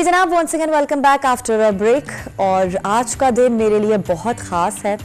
जनाब, once again welcome back after a break. और आज का दिन मेरे लिए बहुत ख़ास है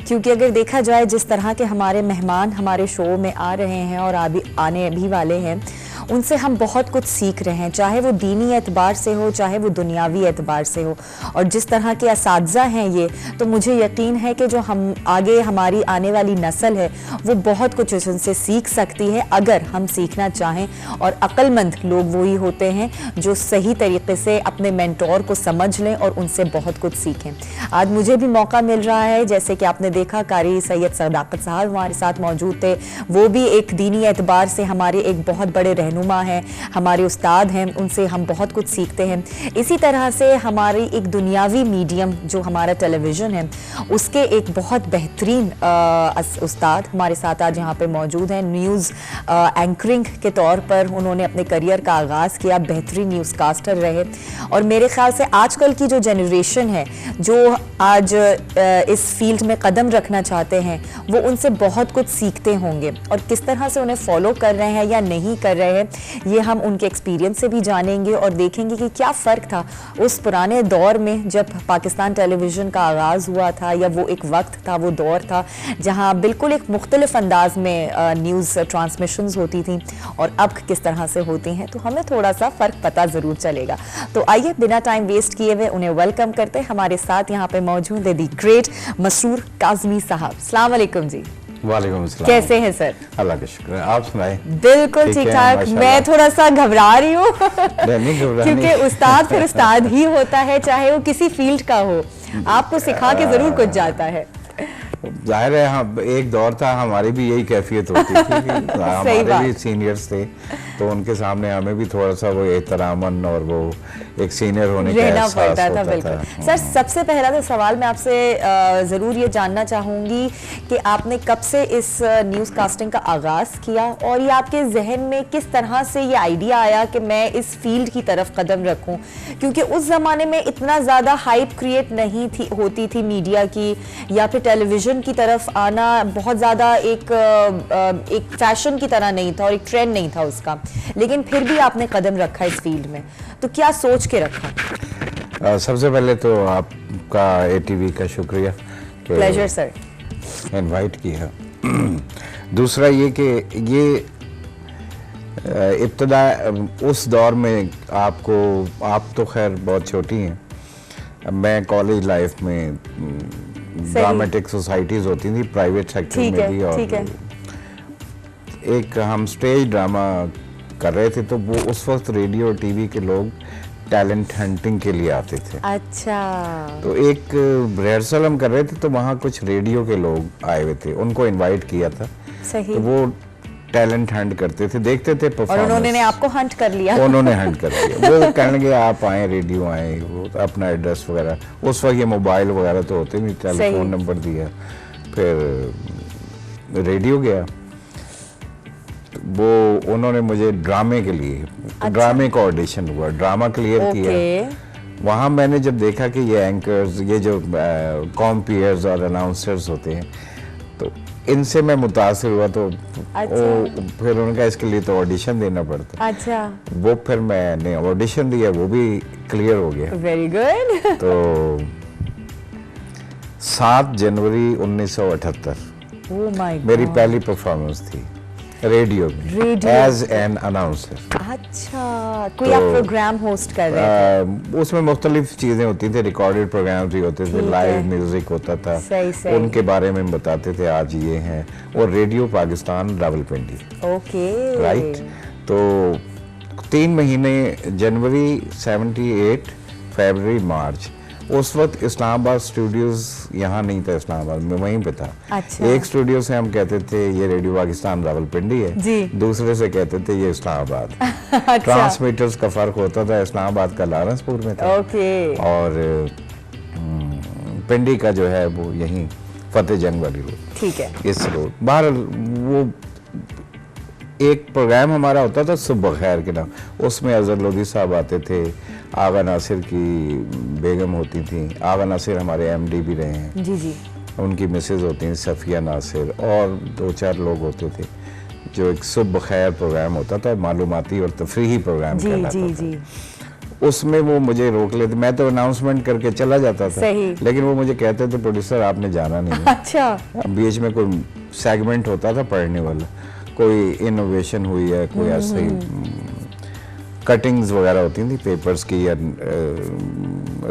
क्योंकि अगर देखा जाए जिस तरह के हमारे मेहमान हमारे शो में आ रहे हैं और आने भी वाले हैं, उनसे हम बहुत कुछ सीख रहे हैं, चाहे वो दीनी एतबार से हो, चाहे वो दुनियावी एतबार से हो। और जिस तरह के असातिज़ा हैं ये, तो मुझे यकीन है कि जो हम आगे हमारी आने वाली नस्ल है वो बहुत कुछ उनसे सीख सकती है अगर हम सीखना चाहें। और अक्लमंद लोग वही होते हैं जो सही तरीके से अपने मेंटोर को समझ लें और उनसे बहुत कुछ सीखें। आज मुझे भी मौका मिल रहा है, जैसे कि आपने देखा कारी सैयद सदाकत साहब हमारे साथ मौजूद थे, वो भी एक दीनी एतबार से हमारे एक बहुत बड़े रहनुमा हैं, हमारे उस्ताद हैं, उनसे हम बहुत कुछ सीखते हैं। इसी तरह से हमारी एक दुनियावी मीडियम जो हमारा टेलीविज़न है, उसके एक बहुत बेहतरीन उस्ताद हमारे साथ आज यहाँ पे मौजूद हैं। न्यूज़ एंकरिंग के तौर पर उन्होंने अपने करियर का आगाज़ किया, बेहतरीन न्यूज़ कास्टर रहे। और मेरे ख्याल से आजकल की जो जनरेशन है जो आज इस फील्ड में कदम रखना चाहते हैं, वो उनसे बहुत कुछ सीखते होंगे और किस तरह से उन्हें फॉलो कर रहे हैं या नहीं कर रहे हैं, ये हम उनके एक्सपीरियंस से भी जानेंगे और देखेंगे कि क्या फ़र्क था उस पुराने दौर में जब पाकिस्तान टेलीविज़न का आगाज़ हुआ था, या वो एक वक्त था, वो दौर था जहां बिल्कुल एक मुख्तलिफ अंदाज में न्यूज़ ट्रांसमिशंस होती थी, और अब किस तरह से होती हैं, तो हमें थोड़ा सा फ़र्क पता ज़रूर चलेगा। तो आइए बिना टाइम वेस्ट किए हुए उन्हें वेलकम करते हैं। हमारे साथ यहाँ पे मौजूद है दी ग्रेट मसरूर काज़मी साहब। अस्सलाम वालेकुम जी। वालेकुम अस्सलाम। कैसे हैं सर? अल्लाह का शुक्र है, आप सुनाएं। बिल्कुल ठीक ठाक। मैं थोड़ा सा घबरा रही हूँ क्योंकि उस्ताद फिर उस्ताद ही होता है, चाहे वो किसी फील्ड का हो, आपको सिखा के जरूर कुछ जाता है। जाहिर है, हाँ, एक दौर था हमारी भी यही कैफियत होती थी कि हमारे भी सीनियर्स थे, तो उनके सामने हमें भी थोड़ा सा वो एहतरामन और वो एक सीनियर होने का एहसास पड़ता था। होता बिल्कुल सर, सबसे पहला तो सवाल मैं आपसे ज़रूर ये जानना चाहूँगी कि आपने कब से इस न्यूज़ कास्टिंग का आगाज़ किया, और ये आपके जहन में किस तरह से ये आइडिया आया कि मैं इस फील्ड की तरफ कदम रखूँ, क्योंकि उस ज़माने में इतना ज़्यादा हाइप क्रिएट नहीं थी होती थी मीडिया की, या फिर टेलीविज़न की तरफ आना बहुत ज़्यादा एक फैशन की तरह नहीं था और एक ट्रेंड नहीं था उसका, लेकिन फिर भी आपने कदम रखा इस फील्ड में, तो क्या सोच के रखा? सबसे पहले तो आपका एटीवी का शुक्रिया, प्लेजर सर, इनवाइट किया। दूसरा ये कि ये इब्तदा उस दौर में आप तो खैर बहुत छोटी हैं, मैं कॉलेज लाइफ में ड्रामेटिक सोसाइटीज होती थी प्राइवेट सेक्टर में भी, और एक हम स्टेज ड्रामा कर रहे थे, तो वो उस वक्त रेडियो और टीवी के लोग टैलेंट हंटिंग के लिए आते थे। अच्छा। तो एक रिहर्सल हम कर रहे थे, तो वहाँ कुछ रेडियो के लोग आए हुए थे, उनको इनवाइट किया था। सही। तो वो टैलेंट हंट करते थे, देखते थे परफॉर्मेंस। और उन्होंने आपको हंट कर लिया? उन्होंने हंट कर लिया। वो कहने लगे आप आए, रेडियो आए, वो अपना एड्रेस वगैरह, उस वक्त ये मोबाइल वगैरह तो होते नहीं, टेलीफोन नंबर दिया, फिर रेडियो गया, वो उन्होंने मुझे ड्रामे के लिए, अच्छा। ड्रामे का ऑडिशन हुआ, ड्रामा क्लियर किया। वहाँ मैंने जब देखा कि ये एंकर्स, ये जो कॉम्पियर्स और अनाउंसर्स होते हैं, तो इनसे मैं मुतासिर हुआ, तो अच्छा। फिर उनका इसके लिए तो ऑडिशन देना पड़ता। अच्छा। वो फिर मैंने ऑडिशन दिया, वो भी क्लियर हो गया। Very good. तो 7 जनवरी 1978 मेरी पहली परफॉर्मेंस थी रेडियो में एज एन अनाउंसर। अच्छा, कोई आप प्रोग्राम होस्ट कर रहे थे? उसमें मुख्तलिफ चीजें होती थी, रिकॉर्डेड प्रोग्राम भी होते थे, लाइव म्यूजिक होता था, सही। उनके बारे में बताते थे आज ये हैं, और radio Pakistan Rawalpindi. Okay, right. तो 3 महीने, जनवरी 78, फरवरी, मार्च, उस वक्त इस्लामाबाद स्टूडियोज यहाँ नहीं था, इस्लामाबाद में वहीं पे था। अच्छा। एक स्टूडियो से हम कहते थे ये रेडियो पाकिस्तान रावलपिंडी है जी, दूसरे से कहते थे ये इस्लामाबाद। अच्छा। ट्रांसमीटर्स का फर्क होता था, इस्लामाबाद का लारेंसपुर में था। ओके। और पिंडी का जो है वो यहीं फतेह जंग वाली रोड, ठीक है, इस रोड बाहर। वो एक प्रोग्राम हमारा होता था सुबह खैर के नाम, उसमें अजहर लोधी साहब आते थे, आगा नासिर की बेगम होती थी, आगा नासिर हमारे एमडी भी रहे हैं जी जी, उनकी मिसेज होती हैं सफ़िया नासिर, और 2-4 लोग होते थे, जो एक सुबह खैर प्रोग्राम होता था, मालूमाती और तफरीही प्रोग्राम कहलाता था। उसमें वो मुझे रोक लेते, मैं तो अनाउंसमेंट करके चला जाता था, लेकिन वो मुझे कहते थे प्रोड्यूसर आपने जाना नहीं है। अच्छा। बीच में कोई सेगमेंट होता था पढ़ने वाला, कोई इनोवेशन हुई है, कोई ऐसे कटिंग्स वगैरह होती थी पेपर्स की या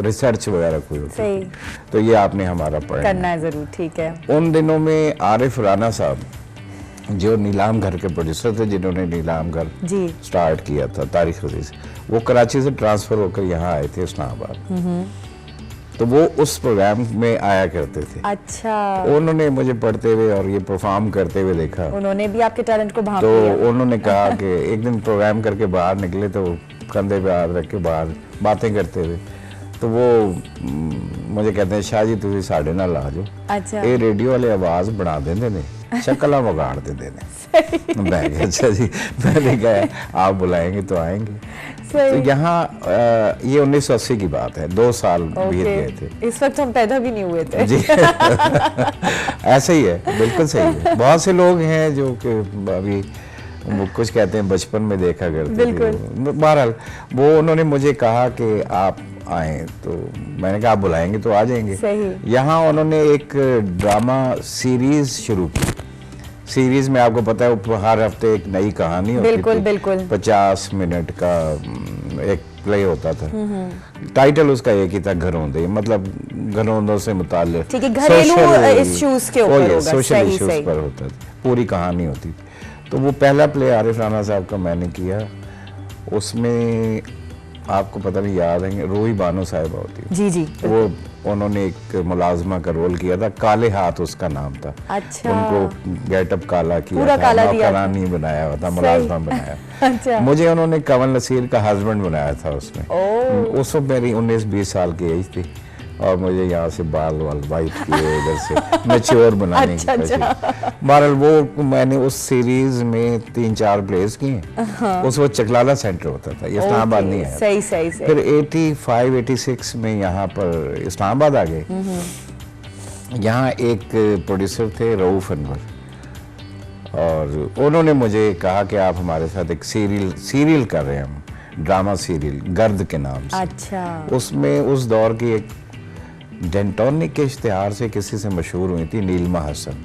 रिसर्च वगैरह कोई होती थी, तो ये आपने हमारा पढ़ना करना है जरूर, ठीक है। उन दिनों में आरिफ राना साहब जो नीलाम घर के प्रोड्यूसर थे, जिन्होंने नीलाम घर स्टार्ट किया था तारिक अजीज, वो कराची से ट्रांसफर होकर यहाँ आए थे इस्लामाबाद, तो वो उस प्रोग्राम में आया करते थे। अच्छा। उन्होंने मुझे पढ़ते हुए और ये परफॉर्म करते हुए देखा, उन्होंने भी आपके टैलेंट को भांप तो लिया। उन्होंने कहा कि एक दिन प्रोग्राम करके बाहर निकले तो कंधे पे हाथ रख के बाहर बातें करते हुए, तो वो मुझे कहते हैं शाह जी तुम साढ़े नाल आ जाओ। अच्छा। ये रेडियो वाले आवाज बना देंगे ने, शक्ल वगाड़ देंगे ने। मैं कहा अच्छा जी, मैंने कहा आप बुलाएंगे तो आएंगे। तो यहाँ ये 1980 की बात है, 2 साल बीत गए थे, इस वक्त हम पैदा भी नहीं हुए थे। जी। ऐसे ही है, बिल्कुल सही है। बहुत से लोग हैं जो कि अभी वो कुछ कहते हैं बचपन में देखा करते थे। बहरहाल वो उन्होंने मुझे कहा कि आप आए, तो मैंने कहा आप बुलाएंगे तो आ जाएंगे। यहाँ उन्होंने एक ड्रामा सीरीज शुरू की। सीरीज में आपको पता है हर हफ्ते एक नई कहानी होती थी। बिल्कुल 50 मिनट का एक प्ले होता था। टाइटल उसका एक ही था, घरौंदे, मतलब घरौंदों से मुताल्लिक घरेलू इश्यूज के ऊपर होगा, सोशल इश्यूज पर होता था, पूरी कहानी होती थी। तो वो पहला प्ले आरिफ राना साहब का मैंने किया, उसमें आपको पता नहीं याद है रूही बानो साहिबा होती है। जी। वो उन्होंने एक मुलाजमा का रोल किया था, काले हाथ उसका नाम था। अच्छा। उनको गेटअप काला किया पूरा था, काला नौकरानी बनाया हुआ था, मुलाजमा बनाया। अच्छा। मुझे उन्होंने कंवल नसीर का हस्बैंड बनाया था उसमें। उस वक्त मेरी 19-20 साल की एज थी और मुझे यहाँ से बाल वाइट किए, इधर से मैच्योर बनाने की कोशिश। बहरहाल वो मैंने उस सीरीज में 3-4 प्लेस किए। उस वक्त चकलाला सेंटर होता था, इस्लामाबाद नहीं आया। सही। फिर 85-86 में यहाँ पर इस्लामाबाद आ गए। यहाँ एक प्रोड्यूसर थे रऊफ अनवर, और उन्होंने मुझे कहा कि आप हमारे साथ एक सीरियल कर रहे हैं, हम ड्रामा सीरियल गर्द के नाम से। अच्छा। उसमें उस दौर की एक डेंटोनिक के इश्तिहार से किसी से मशहूर हुई थी नीलमा हसन,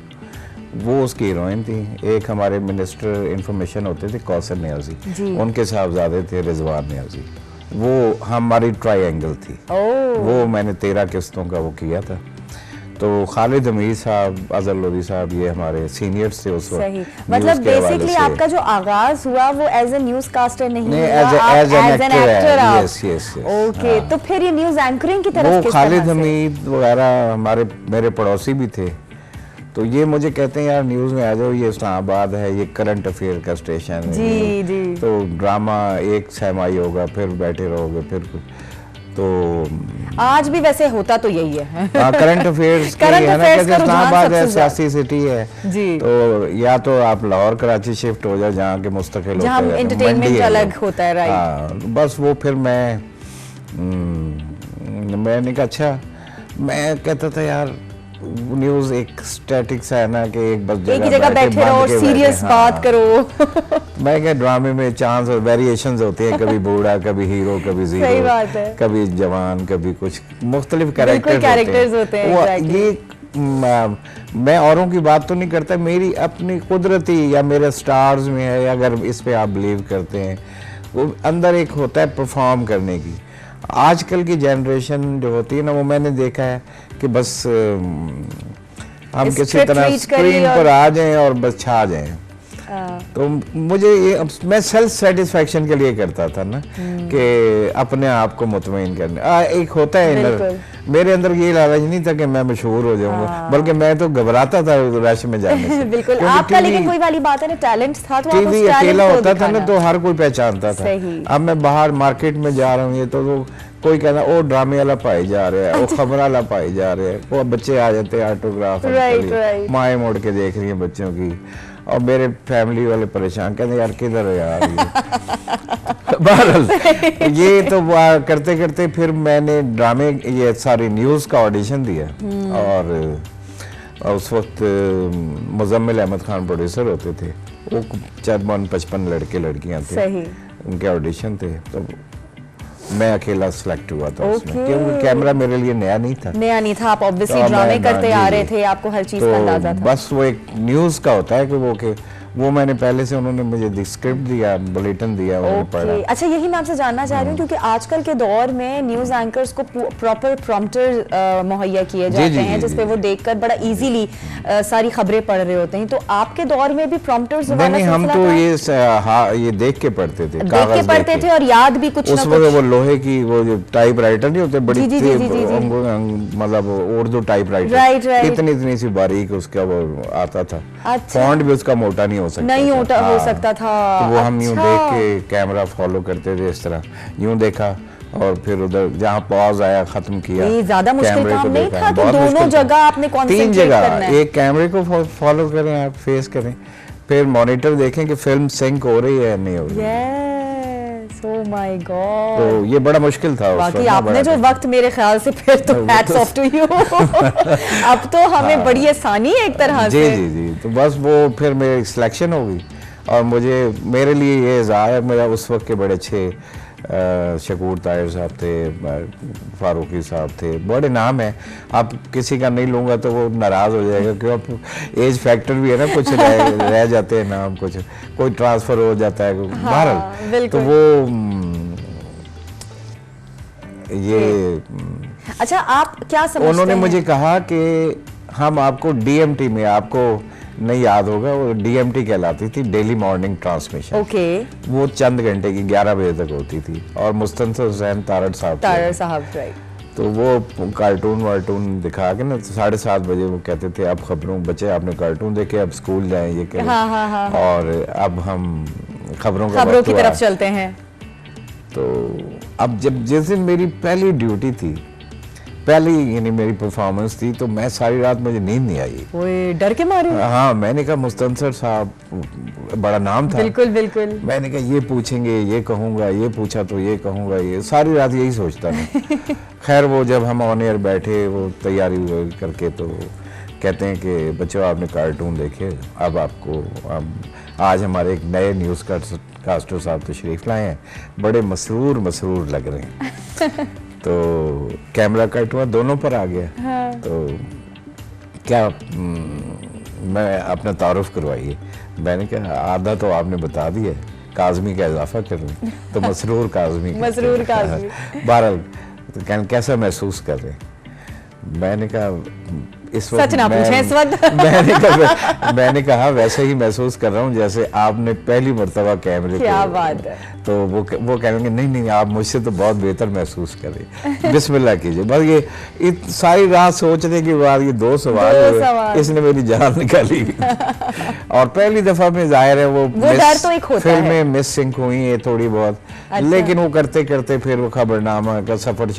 वो उसकी हीरोइन थी। एक हमारे मिनिस्टर इंफॉर्मेशन होते थे कौसर नियाजी, उनके साहबजादे थे रिजवान नियाजी, वो हमारी ट्रायंगल थी। वो मैंने 13 किस्तों का वो किया था। तो खालिद हमीद साहब, अजहर लोधी साहब, ये हमारे सीनियर्स थे उस वक्त। मतलब बेसिकली आपका जो आगाज हुआ वो एज ए न्यूज कास्टर नहीं हुआ, as an actor. Yes. Okay, तो फिर ये न्यूज एंकरिंग की तरफ वो खालिद हमीद वगैरह मेरे पड़ोसी भी थे, तो ये मुझे कहते हैं यार न्यूज में आ जाओ, ये इस्लामाबाद है, ये करंट अफेयर का स्टेशन है। जी। तो ड्रामा एक सहमाई होगा, फिर बैठे रहोगे, फिर तो आज भी वैसे होता तो यही है। करंट अफेयर्स इस्लामाबाद है, सियासी सिटी है जी। तो या तो आप लाहौर कराची शिफ्ट हो जाओ, जहाँ के मुस्तकिल जहाँ एंटरटेनमेंट अलग होता है, राइट। बस वो फिर मैंने कहा अच्छा, मैं कहता था यार न्यूज एक स्टैटिक सा है ना कि एक बस जगह बैठे रहो और सीरियस बात करो। मैं क्या ड्रामे में चांस और वेरिएशंस होते हैं, कभी बूढ़ा, कभी हीरो, कभी जीरो, कभी जवान, कभी कुछ मुख्तलिफ कैरेक्टर्स होते हैं। ये मैं औरों की बात तो नहीं करता, मेरी अपनी कुदरती या मेरे स्टार्स में है, अगर इस पे आप बिलीव करते हैं, वो अंदर एक होता है परफॉर्म करने की। आजकल की जनरेशन जो होती है ना, वो मैंने देखा है कि बस हम किसी तरह स्क्रीन पर आ जाएं और बस छा जाएं। तो मुझे ये मैं सेल्फ सेटिस्फेक्शन के लिए करता था ना, कि अपने आप को मुतमईन करने। एक होता है इनर, मेरे अंदर ये लालच नहीं था कि मैं मशहूर हो जाऊंगा, बल्कि मैं तो घबराता था रश में जाने से। बिल्कुल आपका, लेकिन कोई वाली बात है ना, टैलेंट था तो टीवी अकेला होता था ना, तो हर कोई पहचानता था। अब मैं बाहर मार्केट में जा रहा हूँ, ये तो कोई कहना वो ड्रामे वाला पाई जा रहा है, वो खबर वाला पाई जा रहा है, वो बच्चे आ जाते हैं ऑटोग्राफ, माएँ मोड़ के देख रही हैं बच्चों की, और मेरे फैमिली वाले परेशान कहते यार किधर है यार बहरहाल ये तो करते करते फिर मैंने ड्रामे ये सारी न्यूज का ऑडिशन दिया, और उस वक्त मुजम्मिल अहमद खान प्रोड्यूसर होते थे, वो 54-55 लड़के लड़कियां थे, उनके ऑडिशन थे। तो मैं अकेला सिलेक्ट हुआ था उसमें, क्योंकि कैमरा मेरे लिए नया नहीं था, आप ऑब्वियसली ड्रामे करते आ रहे थे, आपको हर चीज का अंदाजा था। बस वो एक न्यूज का होता है कि वो मैंने पहले से, उन्होंने मुझे स्क्रिप्ट दिया, बुलेटिन दिया, उन्होंने पढ़ा। अच्छा, यही मैं आपसे जानना चाह रही हूँ, क्योंकि आजकल के दौर में न्यूज एंकर्स को प्रॉपर प्रॉम्प्टर मुहैया किए जाते हैं, जिसपे वो देखकर बड़ा इजीली सारी खबरें पढ़ रहे होते हैं। तो आपके दौर में भी प्रॉम्प्टर्स वाला नहीं, हम तो ये देख के पढ़ते थे, देख के पढ़ते थे, और याद भी कुछ उस वक्त वो लोहे की वो जो टाइप राइटर नहीं होते, बड़ी मतलब उर्दू टाइप राइटर, इतनी सी बारीक उसका वो आता था, फॉन्ट भी उसका मोटा नहीं हो सकता था, तो वो हम यूं देख के कैमरा फॉलो करते थे, इस तरह यूं देखा और फिर उधर जहाँ पॉज आया खत्म किया। ज्यादा मुश्किल काम नहीं था कि दोनों जगह आपने कॉन्सेंट्रेट करना है। एक कैमरे को फॉलो करें, आप फेस करें, फिर मॉनिटर देखें कि फिल्म सिंक हो रही है नहीं हो रही है। Oh my God. तो ये बड़ा मुश्किल था। बाकी आपने जो वक्त, मेरे ख्याल से फिर तो हैट्स ऑफ टू यू। अब तो हमें बड़ी आसानी है एक तरह से। जी। तो बस वो फिर मेरी सिलेक्शन हो गई, और मेरे लिए ये एजाज़ है, मेरा उस वक्त के बड़े अच्छे शकूर ताहिर साहब थे, फारूकी साहब थे, बड़े नाम है। आप किसी का नहीं लूँगा तो वो नाराज़ हो जाएगा, क्योंकि एज फैक्टर भी है ना, कुछ रह जाते हैं नाम, कुछ कोई ट्रांसफ़र हो जाता है बहरहाल। तो वो ये अच्छा, आप क्या समझते हैं? उन्होंने मुझे कहा कि हम आपको डीएमटी में, आपको नहीं याद होगा, वो डीएमटी कहलाती थी, डेली मॉर्निंग ट्रांसमिशन। वो चंद घंटे की 11 बजे तक होती थी, और मुस्तनसर हुसैन तारड़ साहब राइट। तो वो कार्टून वार्टून दिखा के ना 7:30 बजे वो कहते थे, अब खबरों, बच्चे आपने कार्टून देखे, अब स्कूल जाएं, ये करें। और अब हम खबरों की तरफ चलते हैं। तो अब जिस दिन मेरी पहली ड्यूटी थी, पहली यानी मेरी परफॉर्मेंस थी, तो मैं सारी रात, मुझे नींद नहीं आई। ओए, डर के मारे? हाँ, मैंने कहा मुस्तनसर साहब, बड़ा नाम था। बिल्कुल। मैंने कहा ये पूछेंगे, ये कहूँगा, ये पूछा तो ये कहूँगा, ये सारी रात यही सोचता था। खैर वो जब हम ऑन एयर बैठे, वो तैयारी करके, तो कहते हैं कि बच्चों आपने कार्टून देखे, अब आपको आज हमारे एक नए न्यूज़ कास्टर साहब तशरीफ लाए हैं, बड़े मसरूर लग रहे हैं। तो कैमरा कट हुआ, दोनों पर आ गया। तो क्या मैं अपना तारुफ करवाइए। मैंने कहा आधा तो आपने बता दिया, काज़मी का इजाफा कर लूँ, तो मसरूर काज़मी। बहरहाल, तो कैसा महसूस कर रहे हैं? मैंने कहा इस वक्त सच ना पूछें इस वक्त। मैंने कहा वैसे ही महसूस कर रहा हूँ जैसे आपने पहली मर्तबा कैमरे। क्या बात है। तो वो कहेंगे नहीं आप मुझसे तो बहुत बेहतर महसूस कर रहे। बिस्मिल्लाह कीजिए। बस ये सारी रात सोचने के बाद ये दो सवाल इसने मेरी जान निकाली। और पहली दफा में जाहिर है वो डर तो एक होता है। फिल्में मिस सिंक हुई है थोड़ी बहुत। अच्छा। लेकिन वो करते करते फिर वो खबरनामा का सफर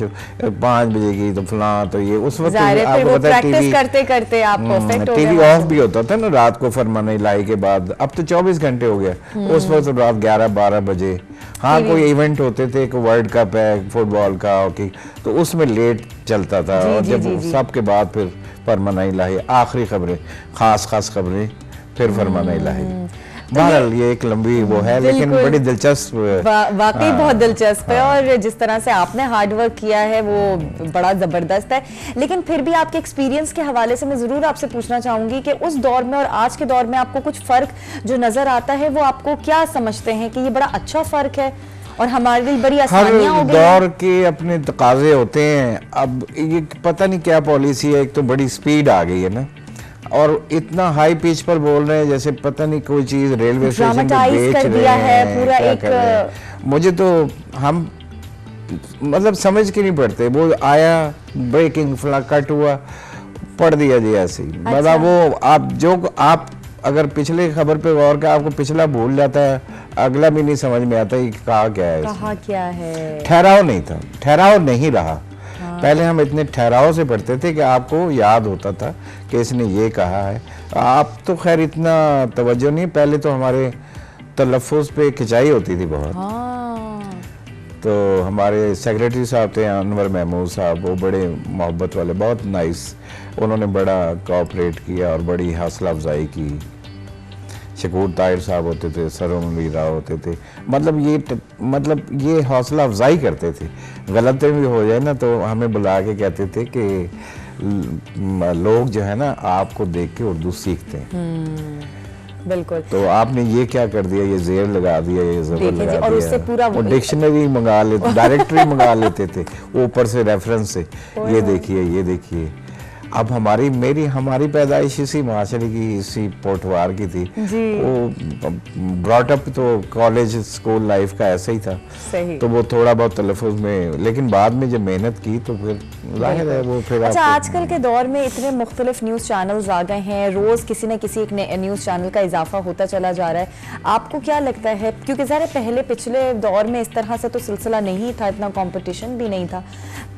5 बजे की तो फलां तो ये उस वक्त आपको पता है टीवी करते करते आप परफेक्ट हो गए। टीवी ऑफ भी होता था ना रात को फरमान इलाही के बाद। अब तो 24 घंटे हो गया। उस वक्त तो रात 11-12 बजे हाँ कोई इवेंट होते थे, वर्ल्ड कप है फुटबॉल का, हॉकी, तो उसमें लेट चलता था। और जब सबके बाद फिर फरमान इलाही, आखिरी खबरें, खास खबरें, फिर फरमान इलाही। बहरहाल ये एक लंबी वो है लेकिन बड़ी दिलचस्प, वाकई बहुत दिलचस्प है। और जिस तरह से आपने हार्ड वर्क किया है वो बड़ा जबरदस्त है। लेकिन फिर भी आपके एक्सपीरियंस के हवाले से मैं जरूर आपसे पूछना चाहूंगी कि उस दौर में और आज के दौर में आपको कुछ फर्क जो नजर आता है वो आपको क्या समझते हैं कि ये बड़ा अच्छा फर्क है और हमारे लिए बड़ी आसानियां हो गई? दौर के अपने तकाजे होते हैं। अब ये पता नहीं क्या पॉलिसी है, एक तो बड़ी स्पीड आ गई है ना, और इतना हाई पिच पर बोल रहे हैं जैसे पता नहीं कोई चीज रेलवे स्टेशन पे बेच रहे हैं, पूरा एक मुझे तो हम मतलब समझ के नहीं पड़ते। वो आया ब्रेकिंग फ्ला कट हुआ पढ़ दिया जी ऐसे ही। अच्छा। मतलब वो आप अगर पिछले खबर पे गौर का आपको पिछला भूल जाता है, अगला भी नहीं समझ में आता कि कहा क्या है। ठहराव नहीं था, ठहराव नहीं रहा। पहले हम इतने ठहराव से पढ़ते थे कि आपको याद होता था कि इसने ये कहा है। आप तो खैर इतना तवज्जो नहीं, पहले तो हमारे तलफ़ुज़ पे खिंचाई होती थी बहुत। तो हमारे सेक्रेटरी साहब थे अनवर महमूद साहब, वो बड़े मोहब्बत वाले, बहुत नाइस, उन्होंने बड़ा कोऑपरेट किया और बड़ी हौसला अफजाई की। शकूर ताहिर साहब होते थे, सरों मीरा होते थे, मतलब ये हौसला अफजाई करते थे। गलती भी हो जाए ना तो हमें बुला के कहते थे कि लोग जो है ना आपको देख के उर्दू सीखते हैं। बिल्कुल। तो आपने ये क्या कर दिया, ये जेर लगा दिया, ये जबर लगा दिया, और उससे पूरा वो डिक्शनरी मंगा लेते, डायरेक्टरी मंगा लेते थे ऊपर से रेफरेंस से, ये देखिए। अब हमारी पैदाइश इसी माशरे की, इसी पोटवार की थी, वो ब्रॉट अप तो कॉलेज स्कूल लाइफ का ऐसा ही था। सही। तो वो थोड़ा बहुत तलफ़ुज़ में, लेकिन बाद में जब मेहनत की तो फिर जाहिर है वो फिर। अच्छा, आजकल के दौर में इतने मुख्तलिफ न्यूज़ चैनल्स आ गए हैं, रोज़ किसी न किसी एक नए न्यूज़ चैनल का इजाफा होता चला जा रहा है। आपको क्या लगता है, क्योंकि ज़रा पहले पिछले दौर में इस तरह से तो सिलसिला नहीं था, इतना कंपटीशन भी नहीं था,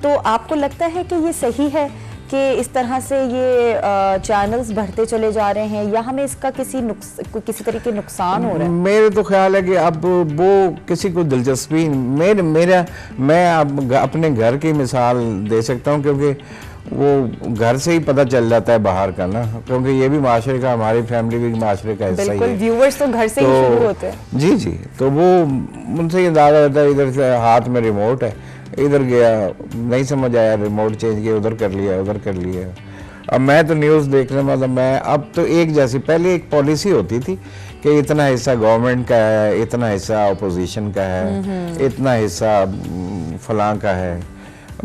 तो आपको लगता है कि ये सही है कि इस तरह से ये चैनल्स बढ़ते चले जा रहे हैं, या हमें इसका किसी तरीके के नुकसान हो रहा है? मेरे तो ख्याल है कि अब वो किसी को दिलचस्पी, मैं अब अपने घर की मिसाल दे सकता हूँ, क्योंकि वो घर से ही पता चल जाता है बाहर का ना, क्योंकि ये भी माशरे का, हमारी फैमिली भी माशरे का हिस्सा ही है। व्यूअर्स तो घर से ही शुरू होते हैं। जी, तो वो उनसे अंदाजा होता है, इधर से हाथ में रिमोट है, इधर गया, नहीं समझ आया, रिमोट चेंज किया, उधर कर लिया। अब मैं तो न्यूज़ देखने मतलब मैं अब तो एक जैसी, पहले एक पॉलिसी होती थी कि इतना हिस्सा गवर्नमेंट का है, इतना हिस्सा अपोजिशन का है, इतना हिस्सा फलां का है,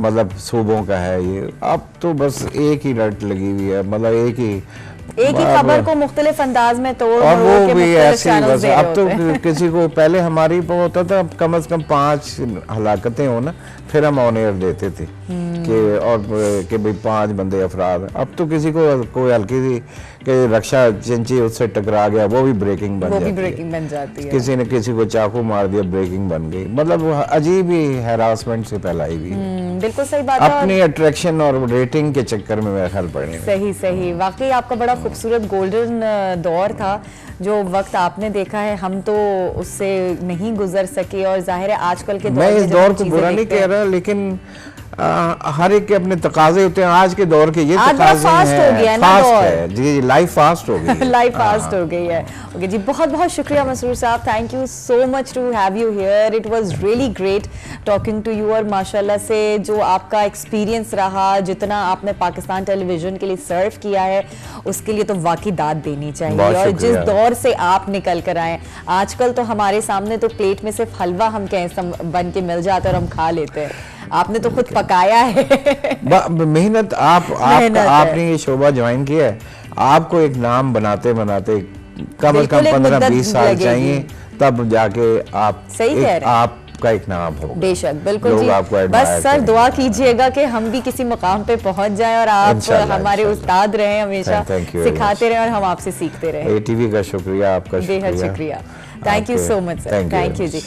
मतलब सूबों का है। ये अब तो बस एक ही रट लगी हुई है, मतलब एक ही खबर को मुख्तलिफ अंदाज में तोड़ और वो भी ऐसे ही बस। अब तो किसी को, पहले हमारी होता था कम से कम 5 हलाकतें हो ना, फिर हम ऑन एयर देते थे कि भाई 5 बंदे अफराद। अब तो किसी को कोई हल्की सी कि रक्षा चिंची उससे टकरा गया, वो भी ब्रेकिंग बन जाती है। किसी ने किसी को चाकू मार दिया, ब्रेकिंग बन गई। मतलब अजीब ही हैरासमेंट से फैलाई हुई। बिल्कुल सही बात है। अपनी अट्रैक्शन और रेटिंग के चक्कर में मेरा ख्याल पड़े। सही वाकई आपका बड़ा खूबसूरत गोल्डन दौर था जो वक्त आपने देखा है, हम तो उससे नहीं गुजर सके। और जाहिर है आजकल के दौर में, मैं इस दौर को बुरा नहीं कह रहा, लेकिन हर एक के अपने तकाजे होते हैं। आज के दौर के ये तकाजे हैं, फास्ट है जी, लाइफ फास्ट हो गई, लाइफ फास्ट हो गई है। ओके जी, बहुत बहुत शुक्रिया मसरूर साहब, thank you so much to have you here. It was really great talking to you. और माशाल्लाह से जो आपका एक्सपीरियंस रहा, जितना आपने पाकिस्तान टेलीविजन के लिए सर्व किया है, उसके लिए तो वाकई दाद देनी चाहिए। और जिस दौर से आप निकल कर आए, आजकल तो हमारे सामने तो प्लेट में सिर्फ हलवा हम कहीं बन के मिल जाता है और हम खा लेते हैं। आपने तो खुद पकाया है। मेहनत आपने ये शोबा ज्वाइन किया है, आपको एक नाम बनाते कम से कम 15-20 साल चाहिए, तब जाके आप आपका एक नाम हो। बेशक, बिल्कुल जी। बस सर दुआ कीजिएगा कि हम भी किसी मुकाम पे पहुंच जाएं और आप हमारे उस्ताद रहें, हमेशा सिखाते रहें और हम आपसे सीखते रहें। ATV का शुक्रिया, आपका बेहद शुक्रिया। Thank you so much sir, thank you ji.